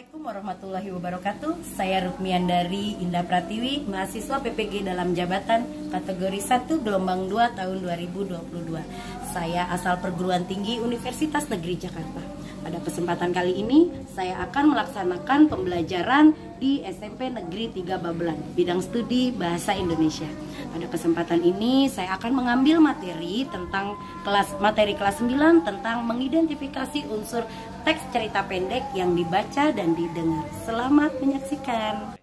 Assalamualaikum warahmatullahi wabarakatuh. Saya Rukmian dari Indah Pratiwi, mahasiswa PPG dalam jabatan kategori 1 gelombang 2 tahun 2022. Saya asal perguruan tinggi Universitas Negeri Jakarta. Pada kesempatan kali ini, saya akan melaksanakan pembelajaran di SMP Negeri 3 Babelan, bidang studi Bahasa Indonesia. Pada kesempatan ini, saya akan mengambil materi tentang materi kelas 9 tentang mengidentifikasi unsur teks cerita pendek yang dibaca dan didengar. Selamat menyaksikan.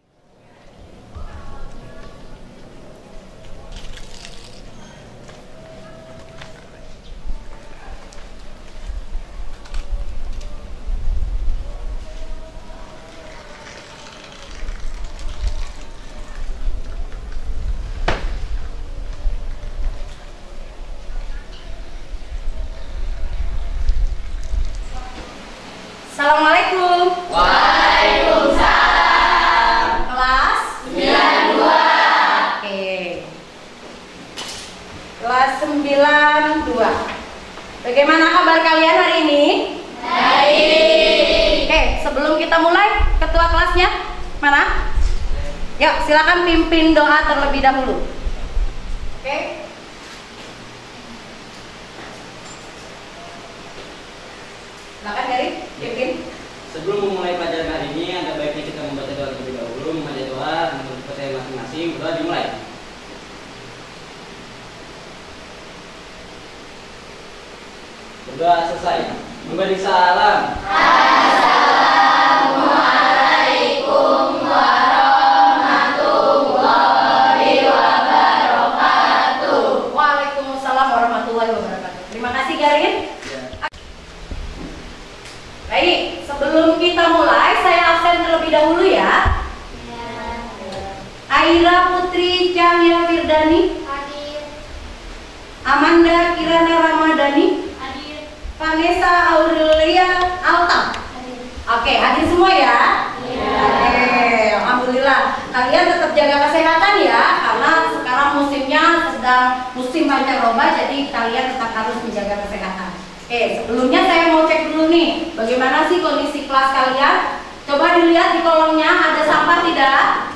Assalamualaikum. Waalaikumsalam. Kelas 92. Oke. Kelas 92. Bagaimana kabar kalian hari ini? Baik. Oke, sebelum kita mulai, ketua kelasnya mana? Yuk, silakan pimpin doa terlebih dahulu. Oke. Silakan Gary, pimpin. Sebelum memulai pelajaran hari ini, ada baiknya kita membaca doa terlebih dahulu, membaca doa menurut percaya masing-masing. Doa dimulai. Berdoa selesai. Memberi salam. Assalamualaikum warahmatullahi wabarakatuh. Waalaikumsalam warahmatullahi wabarakatuh. Terima kasih Garin. Baik, sebelum kita mulai, saya absen terlebih dahulu ya. Aira Putri Cahya Firdani, Hadir. Amanda Kirana Ramadhani, Hadir. Vanessa Aurelia Alta. Hadir. Oke, hadir semua ya. Iya. Oke, alhamdulillah. Kalian tetap jaga kesehatan ya, karena sekarang musimnya sedang musim pancaroba, jadi kalian tetap harus menjaga kesehatan. Oke, sebelumnya saya mau cek dulu nih, bagaimana sih kondisi kelas kalian? Coba dilihat di kolomnya, ada sampah tidak?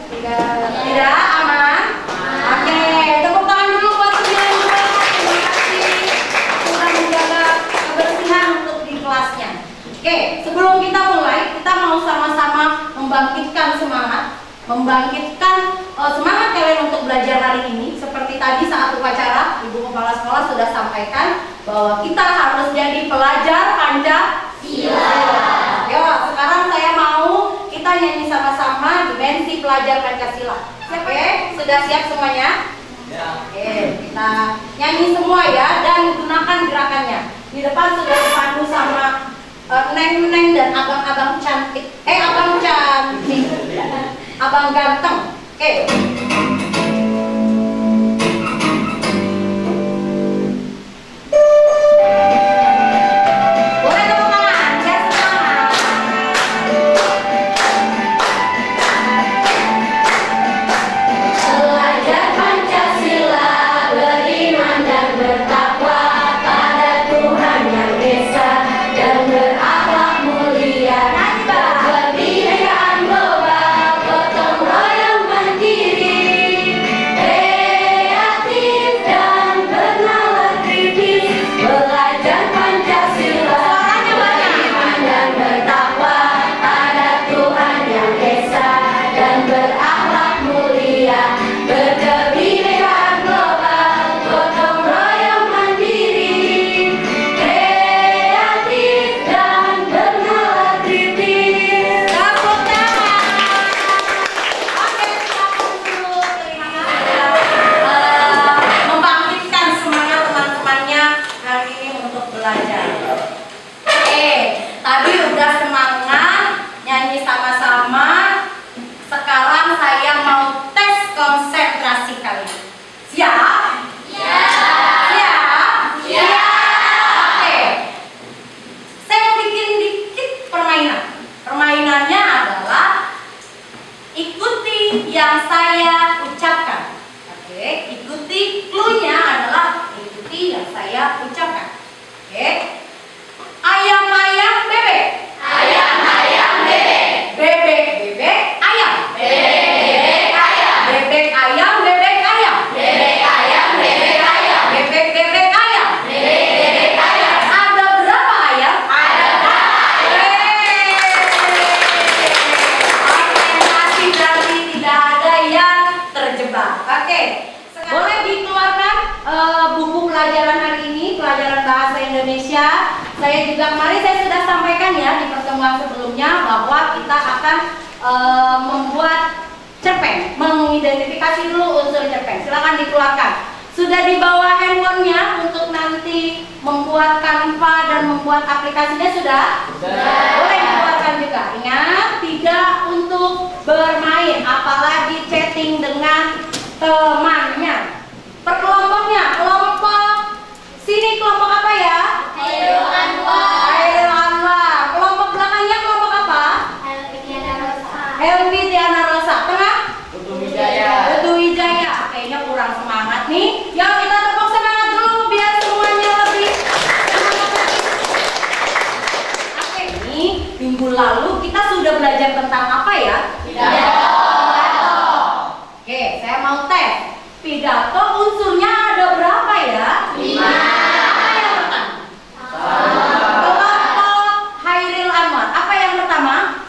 Tidak, aman? Oke, tepuk tangan dulu buat kalian juga. Terima kasih sudah menjaga kebersihan untuk di kelasnya. Oke, sebelum kita mulai, kita mau sama-sama membangkitkan semangat, semangat kalian untuk belajar hari ini. Seperti tadi saat upacara, Ibu Kepala Sekolah sudah sampaikan bahwa kita harus jadi pelajar Pancasila. Yo, sekarang saya mau kita nyanyi sama-sama dimensi pelajar Pancasila. Oke, sudah siap semuanya? Ya. Oke, kita nyanyi semua ya, dan gunakan gerakannya. Di depan sudah dipandu sama neng-neng dan abang-abang cantik. Abang cantik, abang ganteng. Oke. Boleh tepuk tangan, biar semangat. Belajar Pancasila, beriman dan bertakwa pada Tuhan Yang Esa dan berakhlak mulia. Kebinekaan global, gotong royong mandiri, kreatif dan bernalar kritis. Belajar Pancasila, beriman dan bertakwa pada Tuhan Yang Esa dan berakhlak mulia. Berkebinekaan global, gotong royong mandiri, kreatif dan bernalar kritis. Tepuk tangan. Oke, silakan dulu. Terima kasih. Membangkitkan semangat teman-temannya hari ini untuk belajar. Oke, tadi udah semangat nyanyi sama-sama. Sekarang saya mau tes konsentrasi kalian. Siap? Siap? Oke. Saya mau bikin dikit permainan. Permainannya adalah ikuti yang saya ucapkan. Oke, ikuti clue-nya adalah ikuti yang saya ucapkan. Oke. Ayam-ayam bebek. Ayam-ayam akan membuat cerpen, mengidentifikasi dulu unsur cerpen. Silakan dikeluarkan. Sudah dibawa handphonenya untuk nanti membuat Canva dan membuat aplikasinya sudah? Boleh dikeluarkan juga. Ingat, tidak untuk bermain, apalagi chatting dengan temannya. Perkelompoknya, kelompok sini kelompok apa ya? Hairul Anwar. Hairul Anwar. Kelompok belakangnya kelompok apa? Helvi Tiana Rosa. Helvi Tiana Rosa. Tengah? Putu Wijaya. Putu Wijaya. Kayaknya kurang semangat nih. Yuk kita tepuk semangat dulu biar semuanya lebih semangat. Oke, ini minggu lalu kita sudah belajar tentang apa ya? Pidato. Oke, saya mau tes. Pidato unsurnya ada berapa ya? 5. Apa yang pertama? Kelompok Hairil Anwar. Apa yang pertama?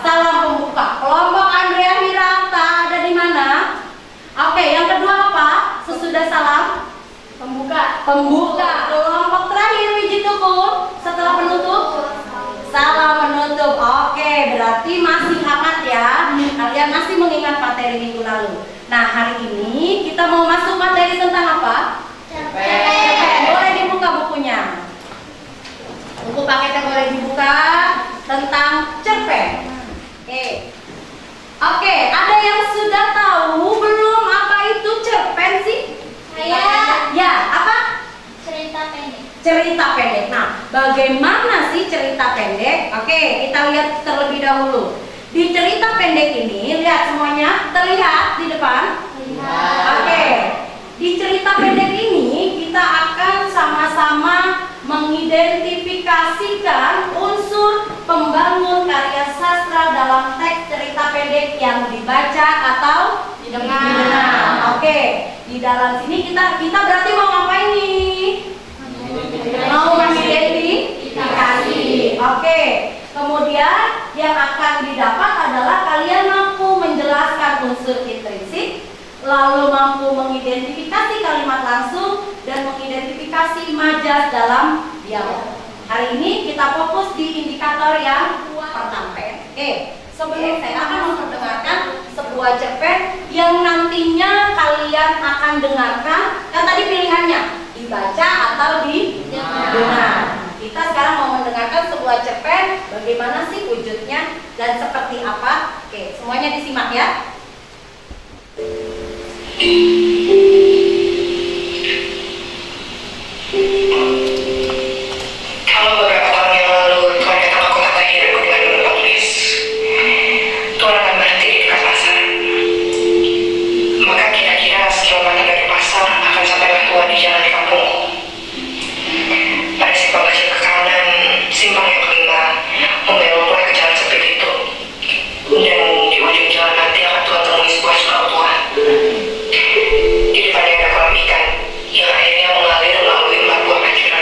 Salam pembuka. Kelompok Andrea Hirata ada di mana? Oke, yang kedua apa? Sesudah salam pembuka. Kelompok terakhir Wiji Tukur setelah penutup. Salam penutup. Oke, berarti masih aman ya. Kalian masih mengingat materi minggu lalu. Nah, hari ini kita mau masuk materi tentang apa? Cerpen. Boleh dibuka bukunya. Buku paketnya boleh dibuka tentang cerpen. Oke, ada yang sudah tahu belum apa itu cerpen sih? Ya, apa? Cerita pendek. Nah, bagaimana sih cerita pendek? Oke, kita lihat terlebih dahulu. Di cerita pendek ini, lihat semuanya, terlihat di depan? Oke, di cerita pendek ini kita akan sama-sama mengidentifikasikan unsur pembangun karya sastra dalam teks cerita pendek yang dibaca atau didengar. Oke, di dalam sini kita berarti mau ngapain nih? Mau mengidentifikasi. Oke. Kemudian yang akan didapat adalah kalian mampu menjelaskan unsur intrinsik, lalu mampu mengidentifikasi kalimat langsung dan mengidentifikasi majas dalam dialog. Hari ini kita fokus di indikator yang pertama. Sebelum saya akan memperdengarkan sebuah cerpen yang nantinya kalian akan dengarkan. Kan tadi pilihannya dibaca atau didengar. Kita sekarang mau mendengarkan sebuah cerpen, bagaimana sih wujudnya dan seperti apa. Oke, semuanya disimak ya. Kalau beberapa tahun yang lalu Tuhan datang ke kota lahirku dengan membawa tulis, Tuhan akan berhenti di dekat pasar. Maka kira-kira sekilometer dari pasar akan sampailah Tuhan di jalan di kampungku. Pada simpang kecil ke kanan, simpang yang kelima membeloklah ke jalan sempit itu. Dan di ujung jalan nanti akan Tuhan temui sebuah surau Tuhan. Di depannya ada kolam ikan yang airnya mengalir melalui 4 buah kecil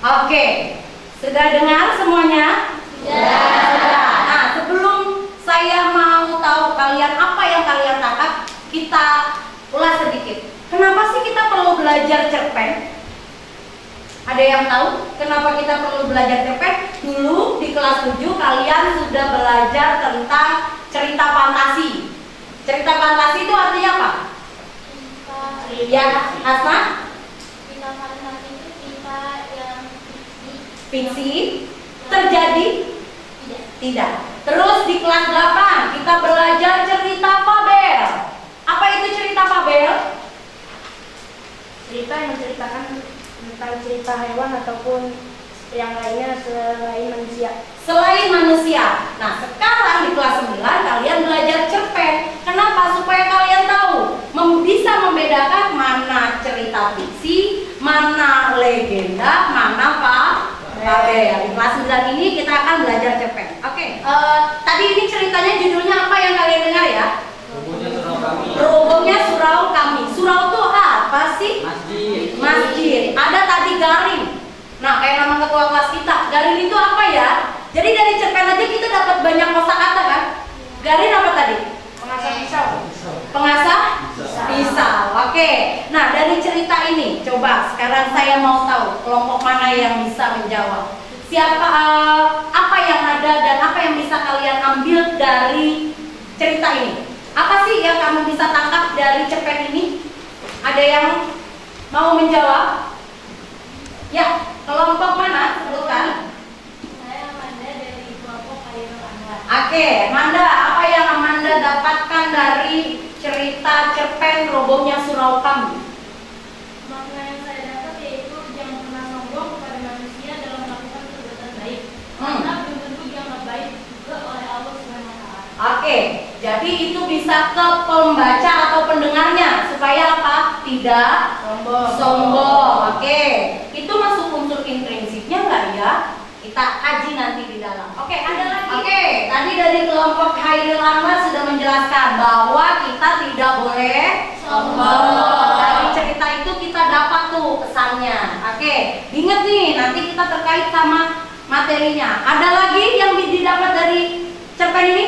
Oke, sudah dengar semuanya? Sudah. Nah, sebelum saya mau tahu kalian apa yang kalian tangkap, kita ulas sedikit. Kenapa sih kita perlu belajar cerpen? Ada yang tahu kenapa kita perlu belajar cerpen? Dulu di kelas 7 kalian sudah belajar tentang cerita fantasi. Cerita fantasi itu artinya apa? Ya, Asma? Cerita fantasi itu cerita yang Fiksi terjadi? Tidak. Terus di kelas 8 kita belajar cerita fabel. Apa itu cerita fabel? Cerita yang menceritakan tentang cerita hewan ataupun yang lainnya selain manusia. Selain manusia. Nah, sekarang di kelas 9 kalian belajar cerpen. Kenapa? Supaya kalian tahu bisa membedakan mana cerita fiksi, mana legenda, mana fabel. Di kelas 9 ini kita akan belajar cerpen. Oke. Tadi ini ceritanya judulnya apa yang kalian dengar ya? Robohnya surau kami. Robohnya surau kami. Surau itu apa sih? Masjid. Masjid. Ada tadi garing. Nah, kayak nama ketua kelas kita. Garing itu apa ya? Jadi dari cerpen aja kita dapat banyak kosakata kan? Garing apa tadi? Pengasah pisau. Pengasah pisau. Oke. Nah, dari cerita ini, coba sekarang saya mau tahu kelompok mana yang bisa menjawab. Siapa, apa yang ada dan apa yang bisa kalian ambil dari cerita ini? Apa sih yang kamu bisa tangkap dari cerpen ini? Ada yang mau menjawab? Ya, kelompok mana? Sebutkan. saya Amanda dari kelompok Khairul Anwar. Oke, Amanda, apa yang Amanda dapatkan dari cerita cerpen Robohnya Surau Kami? Makna yang saya dapat yaitu jangan pernah sombong kepada manusia dalam melakukan perbuatan baik, karena belum tentu dianggap baik juga oleh Allah SWT. Oke, jadi itu bisa ke pembaca atau pendengarnya supaya apa? Tidak sombong. Oke, itu masuk unsur intrinsiknya nggak ya? Kita kaji nanti di dalam. Oke, ada lagi. Oke, tadi dari kelompok Khairul Anwar sudah menjelaskan bahwa kita tidak boleh sombong. Dari cerita itu kita dapat tuh pesannya. Oke, ingat nih, nanti kita terkait sama materinya. Ada lagi yang didapat dari cerpen ini?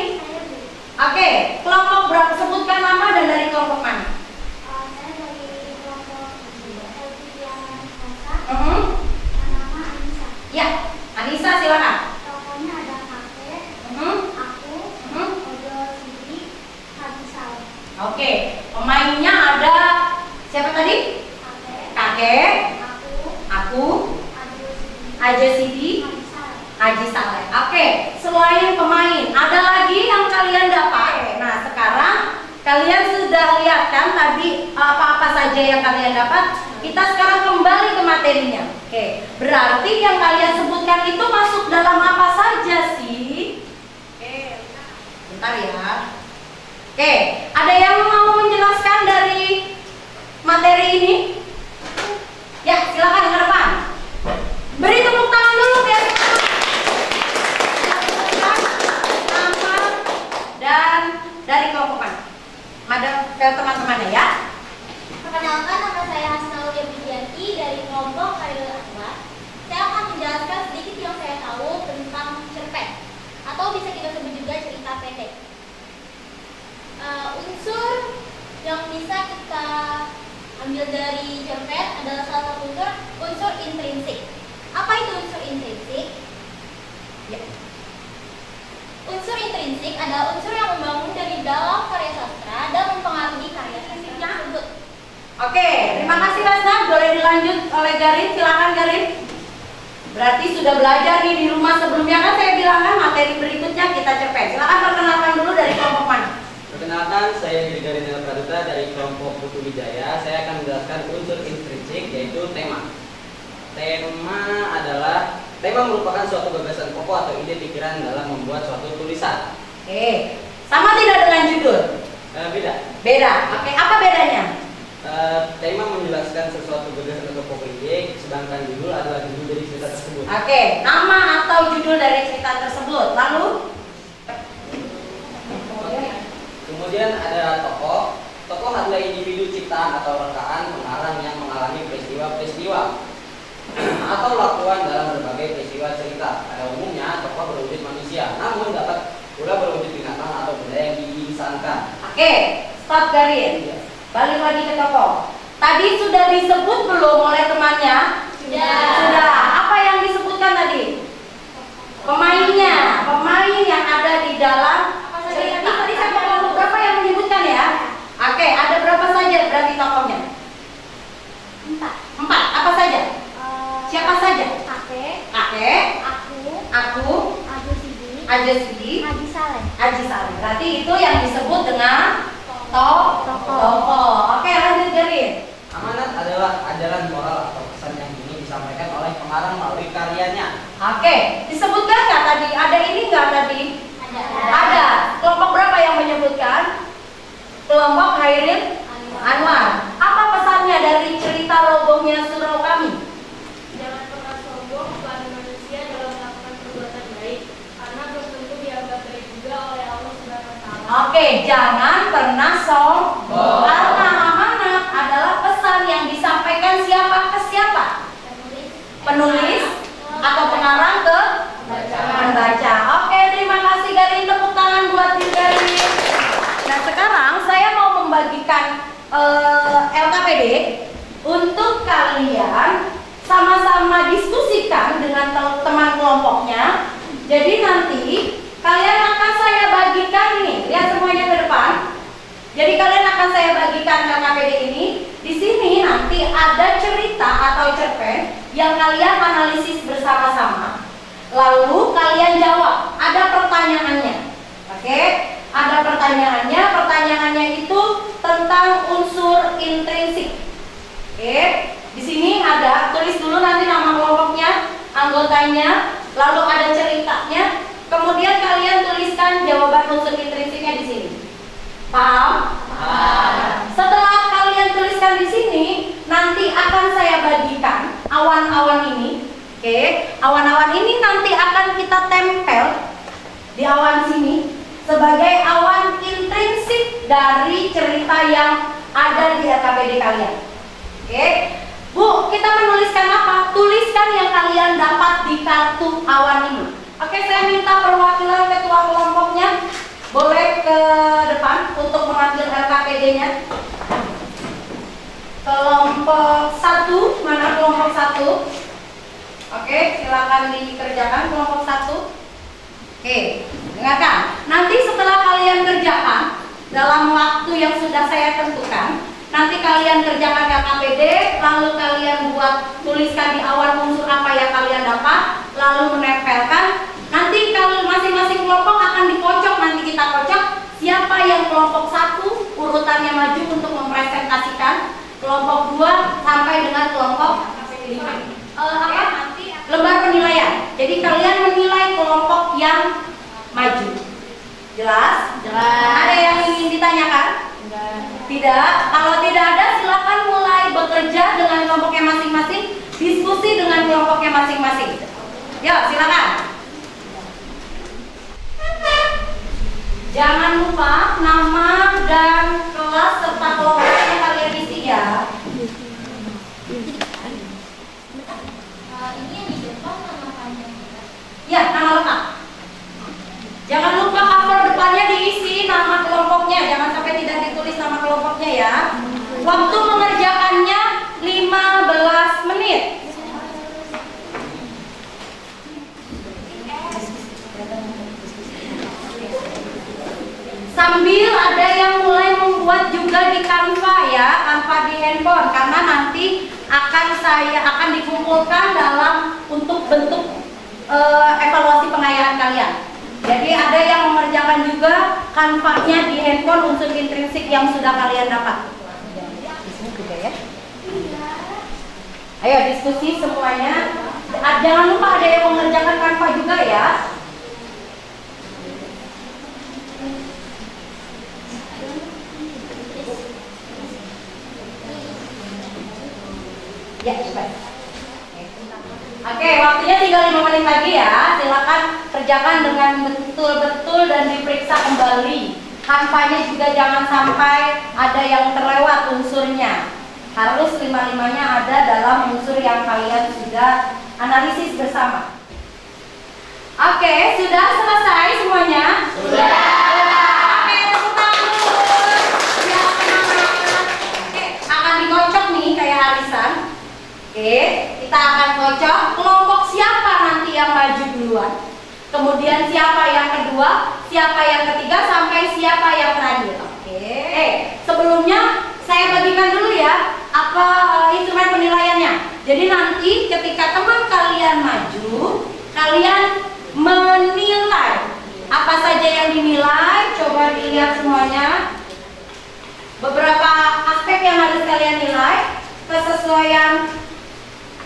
Oke, kelompok berapa? Sebutkan nama dan dari kelompok mana? Saya dari kelompok Elvirian Masa, Mhm. nama Anissa. Ya, Anissa silakan. Tokohnya ada kakek, Mhm. aku, Mhm. Ojo Siti, Hadisal. Oke, pemainnya ada siapa tadi? Kakek, Kakek, aku, aku, Ado Siti, Aja Sidi, Hadisal. Haji Saleh. Oke, selain pemain, ada lagi yang kalian dapat? Nah, sekarang kalian sudah lihat kan tadi apa-apa saja yang kalian dapat? Kita sekarang kembali ke materinya. Oke, berarti yang kalian sebutkan itu masuk dalam apa saja sih? Oke, bentar ya. Oke, ada yang mau menjelaskan dari materi ini? Ya, silakan ke depan. Beri tepuk tangan dulu biar nama dan dari kelompok mana? Ada ke teman-temannya ya. Perkenalkan, nama saya Hasnaulia Widianti dari kelompok Khairul Anwar. Saya akan menjelaskan sedikit yang saya tahu tentang cerpen, atau bisa kita sebut juga cerita pendek. Unsur yang bisa kita ambil dari cerpen adalah salah satu unsur intrinsik. Apa itu unsur intrinsik? Ya. Unsur intrinsik adalah unsur yang membangun dari dalam karya sastra dan mempengaruhi karya sastra tersebut. Oke, terima kasih Rasna. Boleh dilanjut oleh Garin, silakan Garin. Berarti sudah belajar nih di rumah sebelumnya kan saya bilang kan materi berikutnya kita cerpen. Silakan perkenalkan dulu dari kelompok mana? Perkenalkan, saya Diri Garinel Praduta dari kelompok Putu Wijaya. Saya akan menjelaskan unsur intrinsik yaitu tema. Tema merupakan suatu gagasan pokok atau ide pikiran dalam membuat suatu tulisan. Oke, sama tidak dengan judul? Beda. Beda. Oke, apa bedanya? Tema menjelaskan sesuatu gagasan atau pokok ide, sedangkan judul adalah judul dari cerita tersebut. Oke, nama atau judul dari cerita tersebut. Lalu? Kemudian ada tokoh. Tokoh adalah individu ciptaan atau rekaan pengarang yang mengalami peristiwa-peristiwa atau perempuan dalam berbagai peristiwa cerita. Pada umumnya tokoh berwujud manusia, namun dapat pula berwujud binatang atau benda yang diinsankan. Oke, stop Garin. Balik lagi ke tokoh. Tadi sudah disebut belum oleh temannya? Sudah. Apa yang disebutkan tadi? Pemainnya, pemain yang ada di dalam cerita. Tadi saya mau berapa yang menyebutkan ya? Oke, ada berapa saja berarti tokohnya? 4. Apa saja? Siapa saja? Kakek, aku, Aja Sidi, Haji Saleh. Berarti itu yang disebut dengan tokoh. Oke, lanjut Garin. Amanat adalah ajaran moral atau pesan yang ingin disampaikan oleh pengarang melalui karyanya. Oke, disebutkan nggak tadi? Ada ini nggak tadi? Ada. Kelompok berapa yang menyebutkan? Kelompok Hairil Anwar. Apa pesannya dari cerita robohnya surau kami? Jangan pernah sombong kepada manusia dalam melakukan perbuatan baik, karena belum tentu dianggap baik juga oleh Allah Subhanahu wa Ta'ala. Oke, jangan pernah sombong. Karena amanat adalah pesan yang disampaikan siapa ke siapa? Penulis atau pengarang ke pembaca. Oke, terima kasih Garin. Tepuk tangan buat Garin. Nah, sekarang saya mau membagikan LKPD untuk kalian sama-sama diskusikan dengan teman kelompoknya. Jadi nanti kalian akan saya bagikan nih, lihat semuanya ke depan. Jadi kalian akan saya bagikan LKPD ini. Di sini nanti ada cerita atau cerpen yang kalian analisis bersama-sama. Lalu kalian jawab. Ada pertanyaannya. Oke? Ada pertanyaannya. Pertanyaannya itu tentang unsur intrinsik. Oke? Di sini ada, tulis dulu nanti nama kelompoknya, anggotanya, lalu ada ceritanya. Kemudian kalian tuliskan jawaban unsur intrinsiknya di sini. Paham? Setelah kalian tuliskan di sini, nanti akan saya bagikan awan-awan ini. Oke, awan-awan ini nanti akan kita tempel di awan sini sebagai awan intrinsik dari cerita yang ada di LKPD kalian. Oke, Bu, kita menuliskan apa? Tuliskan yang kalian dapat di kartu awan ini. Oke, saya minta perwakilan ketua kelompoknya boleh ke depan untuk mengambil LKPD-nya. Kelompok 1, mana kelompok 1? Oke, silakan dikerjakan kelompok 1. Oke, dengarkan. Nanti setelah kalian kerjakan dalam waktu yang sudah saya tentukan, nanti kalian kerjakan LKPD, lalu kalian buat tuliskan di awan unsur apa yang kalian dapat, lalu menempelkan. Nanti kalau masing-masing kelompok akan dikocok, nanti kita kocok siapa yang kelompok 1 urutannya maju untuk mempresentasikan, kelompok 2 sampai dengan kelompok 5. Lembar penilaian. Jadi kalian menilai kelompok yang maju. Jelas? Ada yang ingin ditanyakan? Tidak. Kalau tidak ada, silakan mulai bekerja dengan kelompoknya masing-masing, diskusi dengan kelompoknya masing-masing. Yuk, silakan. Jangan lupa nama dan kelas serta kelompoknya kalian isi ya. Ini yang di depan nama panjangnya. Ya, nama lengkap. Jangan lupa cover depannya diisi nama kelompoknya. Jangan sampai tidak ditulis nama kelompoknya ya. Waktu mengerjakannya 15 menit. Sambil ada yang mulai membuat juga di Canva ya, Canva di handphone, karena nanti akan dikumpulkan dalam untuk bentuk evaluasi pengayaan kalian. Jadi ada yang mengerjakan juga Canva-nya di handphone unsur intrinsik yang sudah kalian dapat. Di sini juga ya. Ayo diskusi semuanya. Jangan lupa ada yang mengerjakan Canva juga ya. Ya, cepat. Oke, waktunya tinggal 5 menit lagi ya. Silakan kerjakan dengan betul-betul dan diperiksa kembali. Canva-nya juga jangan sampai ada yang terlewat unsurnya. Harus 5-5-nya ada dalam unsur yang kalian sudah analisis bersama. Oke, sudah selesai semuanya? Sudah. Oke, tepuk tangan dulu. Ya, semangat. Oke, akan dikocok nih kayak arisan. Oke, kita akan kocok kelompok siapa nanti yang maju duluan. Kemudian siapa yang kedua, siapa yang ketiga, sampai siapa yang terakhir. Oke. Sebelumnya saya bagikan dulu ya apa instrumen penilaiannya. Jadi nanti ketika teman kalian maju, kalian menilai apa saja yang dinilai. Coba dilihat semuanya. Beberapa aspek yang harus kalian nilai: kesesuaian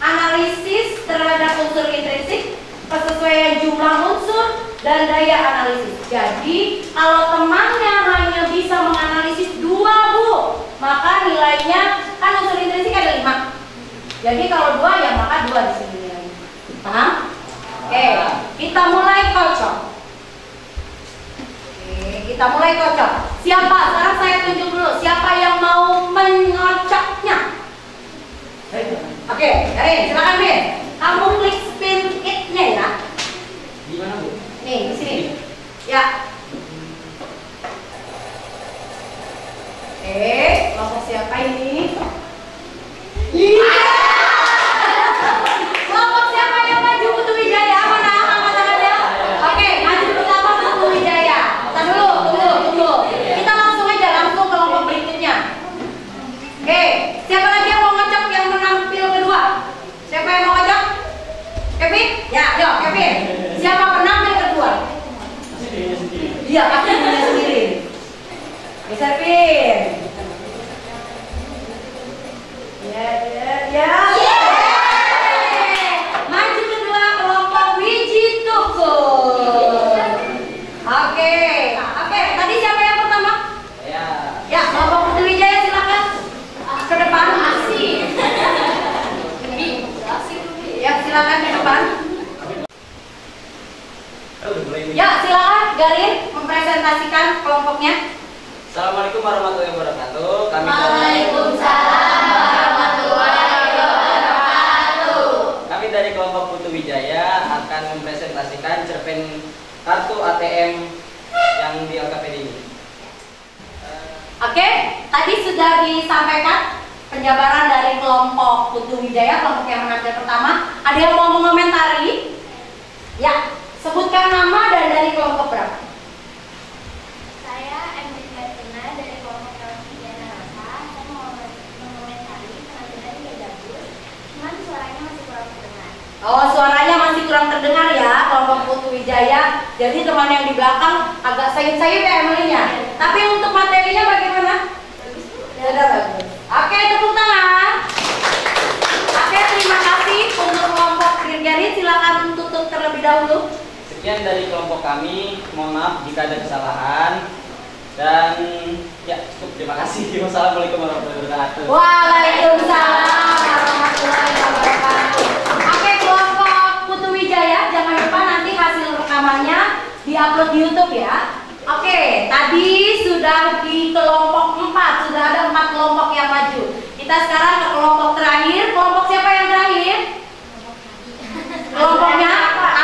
analisis terhadap unsur intrinsik, kesesuaian jumlah unsur, dan daya analisis. Jadi kalau temannya hanya bisa menganalisis 2 Bu, maka nilainya kan unsur intrinsik ada 5. Jadi kalau 2 ya maka 2 di sini nilainya. Paham? Oke, kita mulai kocok. Kita mulai kocok. Siapa? Sekarang saya tunjuk dulu siapa yang mau mengocoknya. Oke, Karin, silakan Bin. Kamu klik spin it-nya ya. Di mana Bu? Nih, di sini. Ya. Kelompok siapa ini? Iya. Kelompok siapa yang maju? Putu Wijaya. Mana angkat tangannya? Oke, maju pertama Putu Wijaya. Tunggu. Kita langsung aja langsung kelompok berikutnya. Oke, siapa lagi yang mau ngocok yang menampil kedua? Siapa yang mau ngocok? Kevin? Ya, yuk Kevin. Siapa penampil kedua? Iya, pasti punya sendiri. Bisa Kevin. Ya. Maju kedua kelompok Wiji Tukul. Oke. Tadi siapa yang pertama? Ya, kelompok Putu Wijaya silakan ke depan. Ya, silakan ke depan. Ya, silakan Garin mempresentasikan kelompoknya. Assalamualaikum warahmatullahi wabarakatuh. Waalaikumsalam warahmatullahi wabarakatuh. Kami dari kelompok Putu Wijaya akan mempresentasikan cerpen kartu ATM yang di LKPD ini. Oke, tadi sudah disampaikan penjabaran dari kelompok Putu Wijaya, kelompok yang menampil pertama. Ada yang mau mengomentari? Ya, sebutkan nama dan dari kelompok berapa? Saya Emily Martina dari kelompok Diana Rasa. Saya mau mengomentari penampilan dia bagus, cuman suaranya masih kurang terdengar. Oh, suaranya masih kurang terdengar ya kelompok Putu Wijaya. Jadi teman yang di belakang agak sayup-sayup ya Emily-nya. Tapi untuk materinya bagaimana? Sudah bagus. Oke, tepuk tangan. Oke, terima kasih untuk kelompok Green Gary. Silakan tutup terlebih dahulu. Sekian dari kelompok kami. Mohon maaf jika ada kesalahan. Dan ya cukup, terima kasih. Wassalamualaikum warahmatullahi wabarakatuh. Waalaikumsalam warahmatullahi wabarakatuh. Oke, kelompok Putu Wijaya, jangan lupa nanti hasil rekamannya diupload di YouTube ya. Oke, tadi sudah di kelompok 4, sudah ada 4 kelompok yang maju. Kita sekarang ke kelompok terakhir. Kelompok siapa yang terakhir? Kelompoknya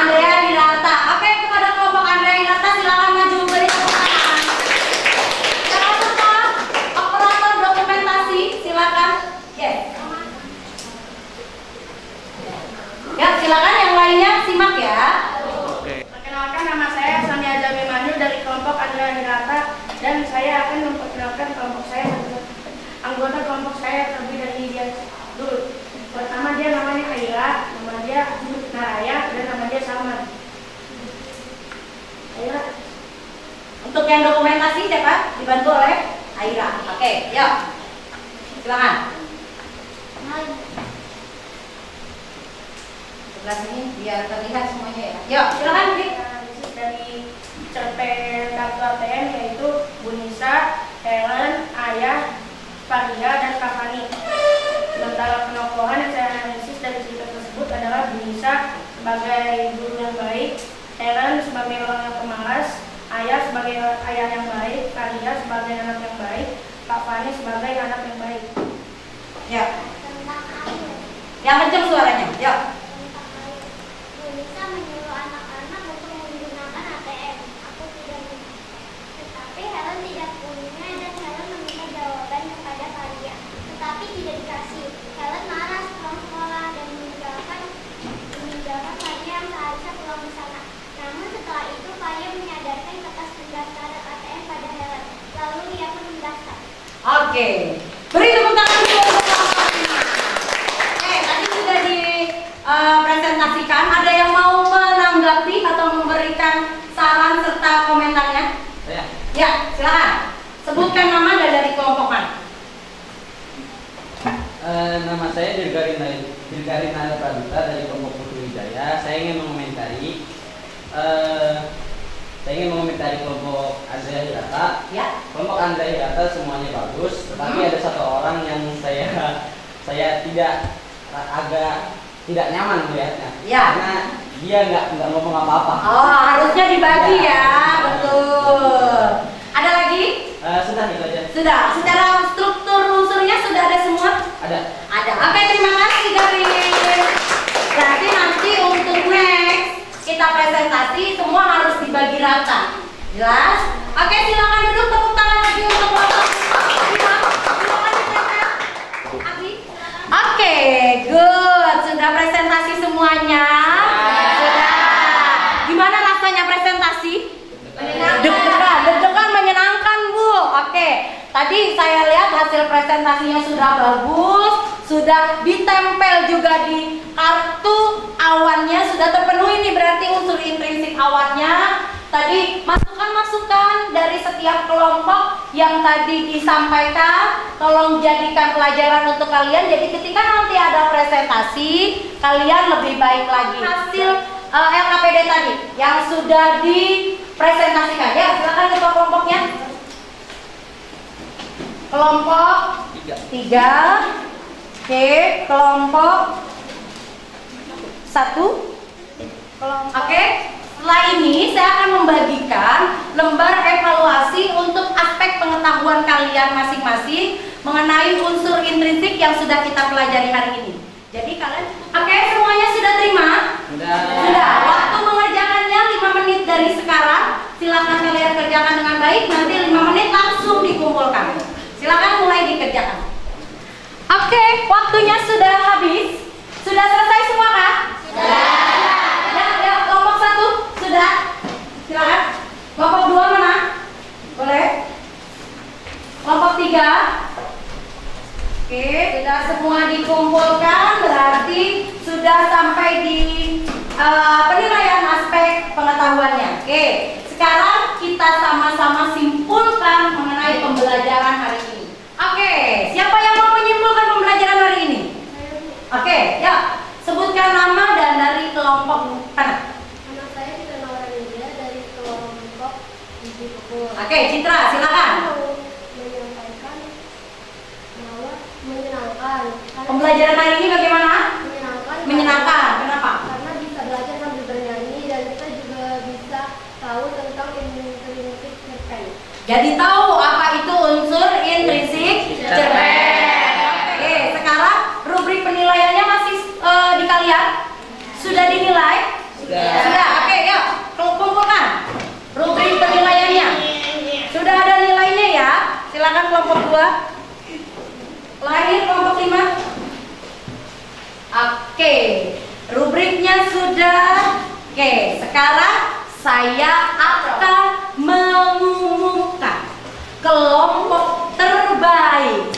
Andrea Hirata. Oke, kepada kelompok Andrea Hirata silakan maju beri tepuk tangan. Jangan lupa operator dokumentasi silakan. Yes. Ya, silakan yang lainnya simak ya. Perkenalkan, nama saya Sonia Jami Manu dari kelompok Andrea Hirata, dan saya akan memperkenalkan kelompok saya. Anggota kelompok saya terdiri dari dia dulu. Pertama dia namanya Aira, nama dia Naraya, dan nama dia Salman. Aira. Untuk yang dokumentasi siapa? Dibantu oleh Aira. Oke, yuk. Silakan. Sebelah sini biar terlihat semuanya ya. Yuk, silakan Bi. Analisis dari cerpen kartu ATM yaitu Bunisa, Helen, Ayah, Faria, dan Kafani. Sementara penokohan yang saya analisis dari cerita tersebut adalah Bunisa sebagai guru yang baik, Helen sebagai orang yang pemalas, Ayah sebagai ayah yang baik, Faria sebagai anak yang baik, Kak Fani sebagai anak yang baik. Ya. Setelah itu Fahya menyadarkan kertas pendaftaran ATM pada Helen. Lalu ia pun mendaftar. Oke, beri tepuk tangan dulu untuk kelompoknya. Tadi sudah dipresentasikan. Ada yang mau menanggapi atau memberikan saran serta komentarnya? Saya. Ya, silakan. Sebutkan nama dan dari kelompok mana. Nama saya Dirgarin Nada Praduta dari kelompok Putri Wijaya. Saya ingin mengomentari kelompok Andrea Hirata. Ya. Kelompok Andrea Hirata semuanya bagus, tetapi ada satu orang yang saya agak tidak nyaman melihatnya. Ya. Karena dia nggak ngomong apa-apa. Oh, harusnya dibagi ya, betul. Ada lagi? Sudah itu aja. Sudah. Secara struktur unsurnya sudah ada semua? Ada. Ada. Oke, terima kasih Garin. Berarti nanti untuk next kita presentasi semua harus dibagi rata. Jelas? Oke, silakan duduk, tepuk tangan lagi untuk Bapak. Silakan dipersiapkan. Abi, silakan. Oke, good. Sudah presentasi semuanya? Sudah. Gimana rasanya presentasi? Deg-degan, menyenangkan Bu. Oke, tadi saya lihat hasil presentasinya sudah bagus, sudah ditempel juga di kartu awannya, sudah terpenuhi nih berarti unsur intrinsik awannya. Tadi masukan-masukan dari setiap kelompok yang tadi disampaikan, tolong jadikan pelajaran untuk kalian. Jadi ketika nanti ada presentasi, kalian lebih baik lagi. Hasil LKPD tadi yang sudah dipresentasikan. Ya, silakan ketua kelompoknya. Kelompok 3. Oke, kelompok 1. Oke, setelah ini saya akan membagikan lembar evaluasi untuk aspek pengetahuan kalian masing-masing mengenai unsur intrinsik yang sudah kita pelajari hari ini. Jadi kalian, oke, semuanya sudah terima? Sudah. Waktu mengerjakannya 5 menit dari sekarang. Silakan kalian kerjakan dengan baik. Nanti 5 menit langsung dikumpulkan. Silakan mulai dikerjakan. Oke, waktunya sudah habis. Sudah selesai semua kah? Sudah. Ya, kelompok 1 sudah. Silakan. Kelompok 2 mana? Boleh. Kelompok 3. Oke, sudah semua dikumpulkan, berarti sudah sampai di penilaian aspek pengetahuannya. Oke, sekarang kita sama-sama simpulkan mengenai pembelajaran hari ini. Oke, siapa yang mau menyimpulkan pembelajaran hari ini? Oke, ya, sebutkan nama dan dari kelompok mana? Nama saya Citra Nawarinda dari kelompok Biji Pukul. Oke, Citra, silakan. Menyampaikan bahwa menyenangkan. Pembelajaran hari ini bagaimana? Menyenangkan. Menyenangkan. Kenapa? Karena bisa belajar sambil bernyanyi dan kita juga bisa tahu tentang intrinsik cerpen. Jadi tahu apa itu unsur intrinsik cerpen. Oke, sekarang rubrik penilaiannya masih di kalian? Sudah dinilai? Sudah. Oke, yuk kumpulkan rubrik penilaiannya. Sudah ada nilainya ya. Silakan kelompok 2. Lahir kelompok 5. Oke, rubriknya sudah. Oke, sekarang saya akan mengumumkan kelompok terbaik.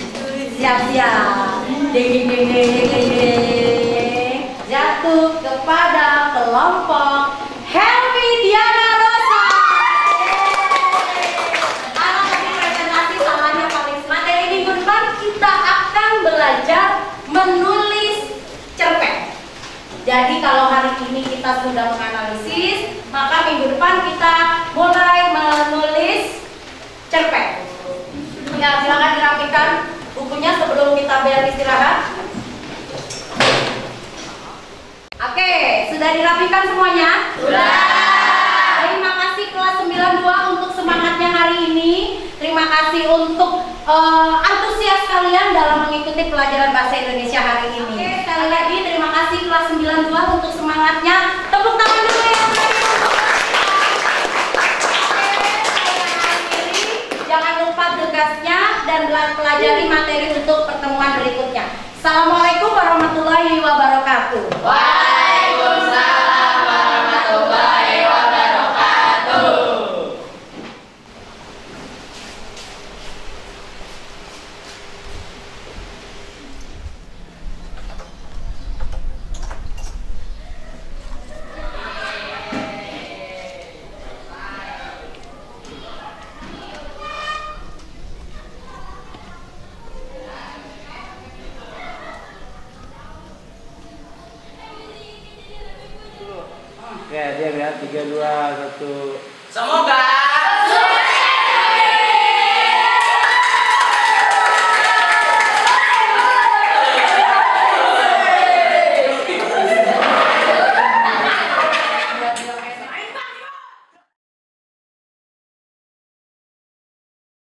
Siap-siap. Ding ding ding ding ding ding ding. Jatuh kepada kelompok Helmi Diana Rosa. Anak tadi presentasi salahnya paling. Materi minggu depan kita akan belajar menulis cerpen. Jadi kalau hari ini kita sudah menganalisis, maka minggu depan kita mulai menulis cerpen. Ya, silakan dirapikan bukunya sebelum kita beristirahat. Oke, sudah dirapikan semuanya? Sudah. Terima kasih kelas 92 untuk semangatnya hari ini. Terima kasih untuk antusias kalian dalam mengikuti pelajaran bahasa Indonesia hari ini. Oke, sekali lagi terima kasih kelas 92 untuk semangatnya. Tepuk tangan dulu ya. Jangan lupa tugasnya dan pelajari materi untuk pertemuan berikutnya. Assalamualaikum warahmatullahi wabarakatuh. Waalaikumsalam warahmatullahi wabarakatuh. ya. 3, 2, 1. Semoga